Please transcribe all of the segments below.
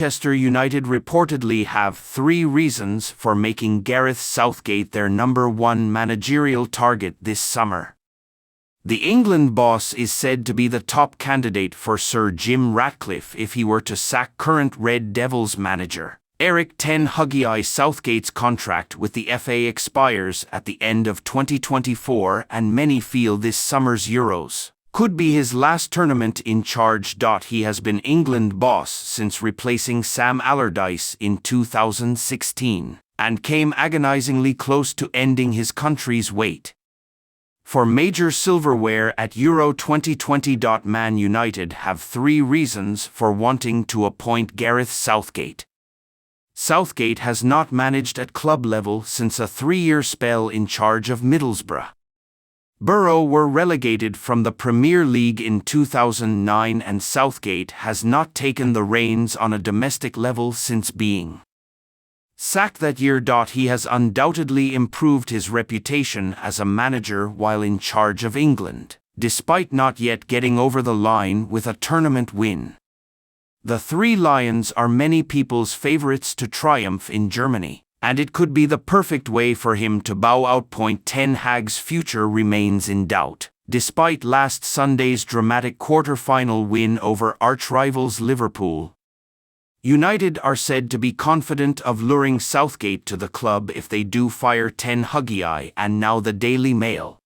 Manchester United reportedly have 3 reasons for making Gareth Southgate their #1 managerial target this summer. The England boss is said to be the top candidate for Sir Jim Ratcliffe if he were to sack current Red Devils manager Eric Ten Hag. Southgate's contract with the FA expires at the end of 2024, and many feel this summer's Euros could be his last tournament in charge. He has been England boss since replacing Sam Allardyce in 2016, and came agonizingly close to ending his country's wait for major silverware at Euro 2020. Man United have 3 reasons for wanting to appoint Gareth Southgate. Southgate has not managed at club level since a 3-year spell in charge of Middlesbrough. Borough were relegated from the Premier League in 2009, and Southgate has not taken the reins on a domestic level since being sacked that year. He has undoubtedly improved his reputation as a manager while in charge of England, despite not yet getting over the line with a tournament win. The 3 Lions are many people's favourites to triumph in Germany, and it could be the perfect way for him to bow out. Ten Hag's future remains in doubt, despite last Sunday's dramatic quarter-final win over arch-rivals Liverpool. United are said to be confident of luring Southgate to the club if they do fire Ten Hag, and now the Daily Mail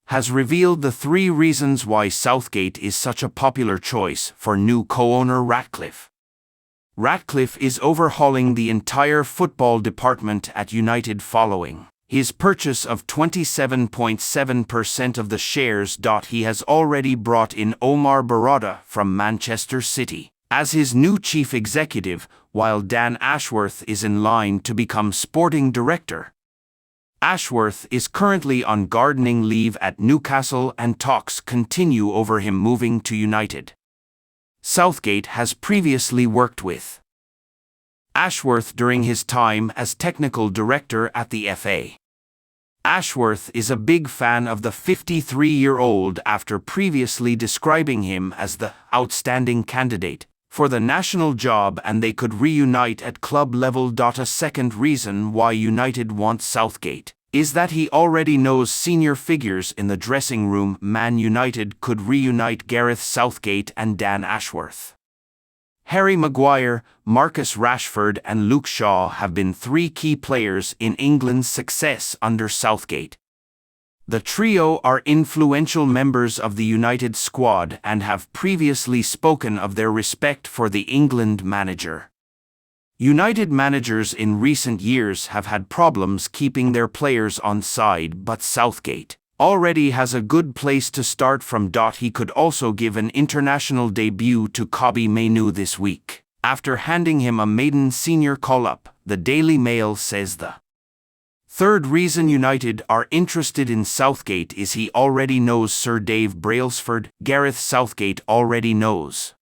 has revealed the 3 reasons why Southgate is such a popular choice for new co-owner Ratcliffe. Ratcliffe is overhauling the entire football department at United following his purchase of 27.7% of the shares. He has already brought in Omar Barada from Manchester City as his new chief executive, while Dan Ashworth is in line to become sporting director. Ashworth is currently on gardening leave at Newcastle, and talks continue over him moving to United. Southgate has previously worked with Ashworth during his time as technical director at the FA. Ashworth is a big fan of the 53-year-old after previously describing him as the outstanding candidate for the national job, and they could reunite at club level. A second reason why United wants Southgate is that he already knows senior figures in the dressing room. Man United could reunite Gareth Southgate and Dan Ashworth. Harry Maguire, Marcus Rashford and Luke Shaw have been 3 key players in England's success under Southgate. The trio are influential members of the United squad and have previously spoken of their respect for the England manager. United managers in recent years have had problems keeping their players on side, but Southgate already has a good place to start from. He could also give an international debut to Kobbie Mainoo this week, after handing him a maiden senior call-up, the Daily Mail says. The 3rd reason United are interested in Southgate is he already knows Sir Dave Brailsford. Gareth Southgate already knows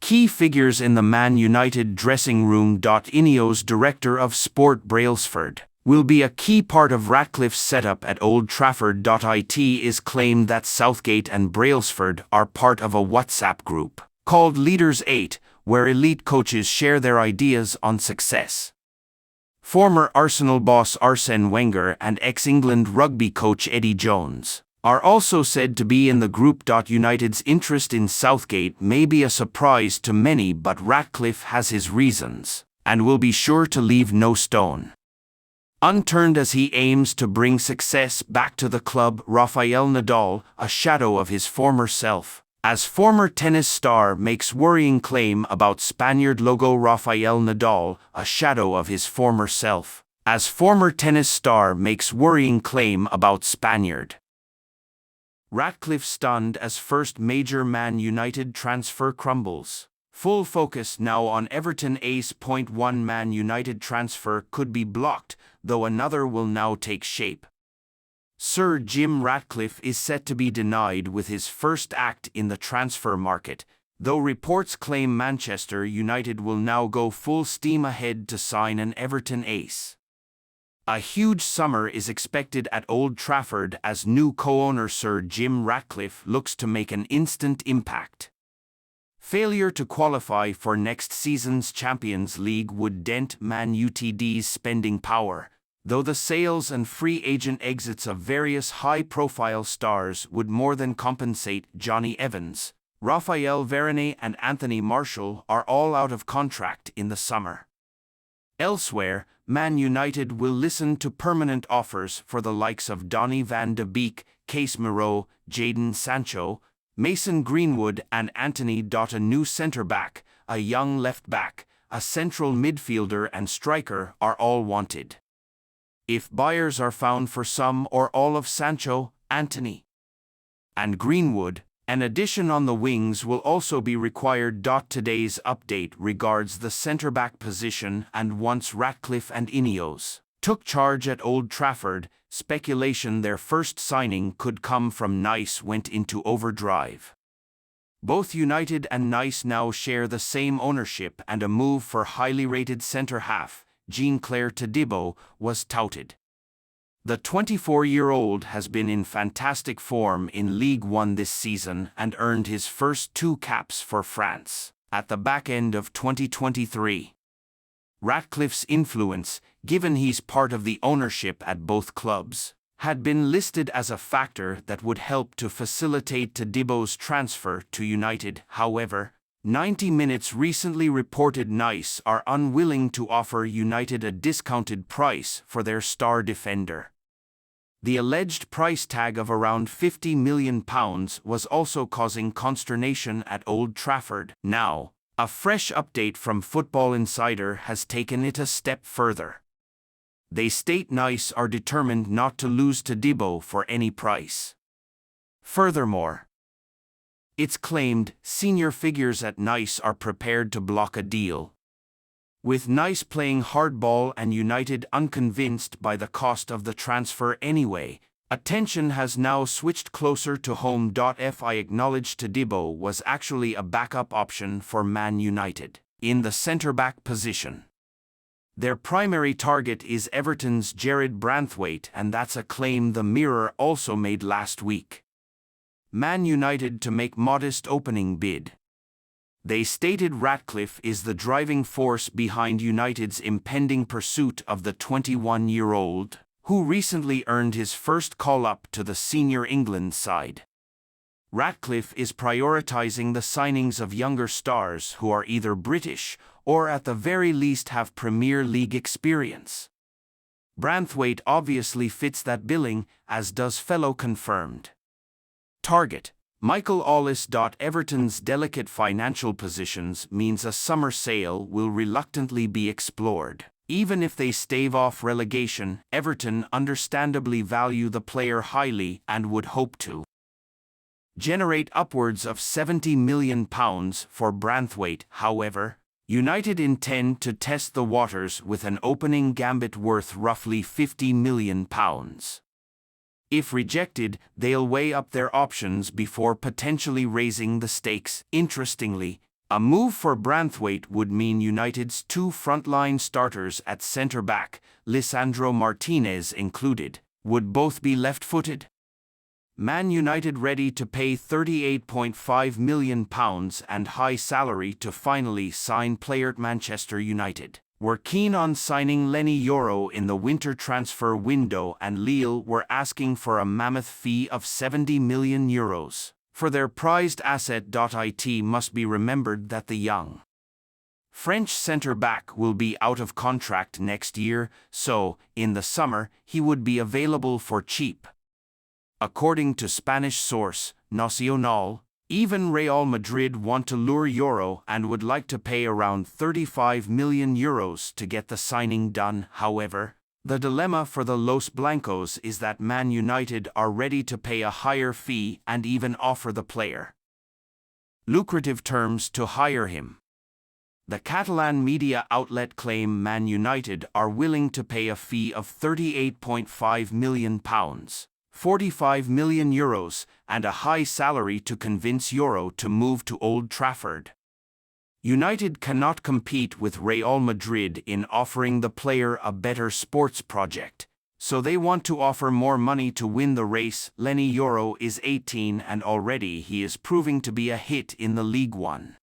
key figures in the Man United dressing room. Ineos director of sport Brailsford will be a key part of Ratcliffe's setup at Old Trafford. It is claimed that Southgate and Brailsford are part of a WhatsApp group called Leaders 8, where elite coaches share their ideas on success. Former Arsenal boss Arsene Wenger and ex-England rugby coach Eddie Jones are also said to be in the group. United's interest in Southgate may be a surprise to many, but Ratcliffe has his reasons, and will be sure to leave no stone unturned as he aims to bring success back to the club. Rafael Nadal, a shadow of his former self, as former tennis star, makes worrying claim about Spaniard logo. Rafael Nadal, a shadow of his former self, as former tennis star, makes worrying claim about Spaniard. Ratcliffe stunned as first major Man United transfer crumbles. Full focus now on Everton ace. One Man United transfer could be blocked, though another will now take shape. Sir Jim Ratcliffe is set to be denied with his first act in the transfer market, though reports claim Manchester United will now go full steam ahead to sign an Everton ace. A huge summer is expected at Old Trafford as new co-owner Sir Jim Ratcliffe looks to make an instant impact. Failure to qualify for next season's Champions League would dent Man Utd's spending power, though the sales and free agent exits of various high-profile stars would more than compensate. Johnny Evans, Raphael Varane and Anthony Martial are all out of contract in the summer. Elsewhere, Man United will listen to permanent offers for the likes of Donny van de Beek, Casemiro, Jadon Sancho, Mason Greenwood and Anthony. A new centre-back, a young left-back, a central midfielder and striker are all wanted. If buyers are found for some or all of Sancho, Anthony, and Greenwood, an addition on the wings will also be required. Today's update regards the centre-back position, and once Ratcliffe and Ineos took charge at Old Trafford, speculation their first signing could come from Nice went into overdrive. Both United and Nice now share the same ownership, and a move for highly rated centre-half, Jean-Claire Todibo, was touted. The 24-year-old has been in fantastic form in Ligue 1 this season and earned his first 2 caps for France at the back end of 2023. Ratcliffe's influence, given he's part of the ownership at both clubs, had been listed as a factor that would help to facilitate Todibo's transfer to United. However, 90 Minutes recently reported Nice are unwilling to offer United a discounted price for their star defender. The alleged price tag of around £50 million was also causing consternation at Old Trafford. Now, a fresh update from Football Insider has taken it a step further. They state Nice are determined not to lose Todibo for any price. Furthermore, it's claimed senior figures at Nice are prepared to block a deal. With Nice playing hardball and United unconvinced by the cost of the transfer anyway, attention has now switched closer to home. FI acknowledged Todibo was actually a backup option for Man United in the centre-back position. Their primary target is Everton's Jared Branthwaite, and that's a claim the Mirror also made last week. Man United to make modest opening bid. They stated Ratcliffe is the driving force behind United's impending pursuit of the 21-year-old, who recently earned his first call-up to the senior England side. Ratcliffe is prioritizing the signings of younger stars who are either British or at the very least have Premier League experience. Branthwaite obviously fits that billing, as does fellow confirmed target Michael Ollis. Everton's delicate financial positions means a summer sale will reluctantly be explored. Even if they stave off relegation, Everton understandably value the player highly and would hope to generate upwards of £70 million for Branthwaite. However, United intend to test the waters with an opening gambit worth roughly £50 million. If rejected, they'll weigh up their options before potentially raising the stakes. Interestingly, a move for Branthwaite would mean United's 2 frontline starters at centre-back, Lisandro Martinez included, would both be left-footed. Man United ready to pay £38.5 million and high salary to finally sign player. Manchester United were keen on signing Leny Yoro in the winter transfer window, and Lille were asking for a mammoth fee of €70 million for their prized asset. It must be remembered that the young French centre-back will be out of contract next year, so, in the summer, he would be available for cheap. According to Spanish source, Nacional, even Real Madrid want to lure Yoro and would like to pay around €35 million to get the signing done. However, the dilemma for the Los Blancos is that Man United are ready to pay a higher fee and even offer the player lucrative terms to hire him. The Catalan media outlet claim Man United are willing to pay a fee of £38.5 million. €45 million, and a high salary to convince Yoro to move to Old Trafford. United cannot compete with Real Madrid in offering the player a better sports project, so they want to offer more money to win the race. Leny Yoro is 18 and already he is proving to be a hit in the Ligue 1.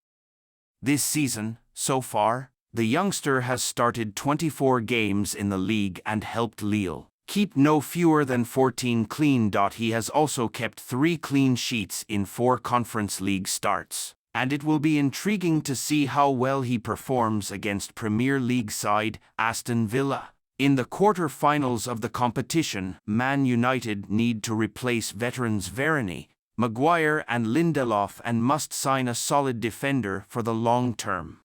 This season, so far, the youngster has started 24 games in the league and helped Lille keep no fewer than 14 clean. He has also kept 3 clean sheets in 4 Conference League starts, and it will be intriguing to see how well he performs against Premier League side Aston Villa. In the quarter-finals of the competition, Man United need to replace veterans Varane, Maguire and Lindelof and must sign a solid defender for the long term.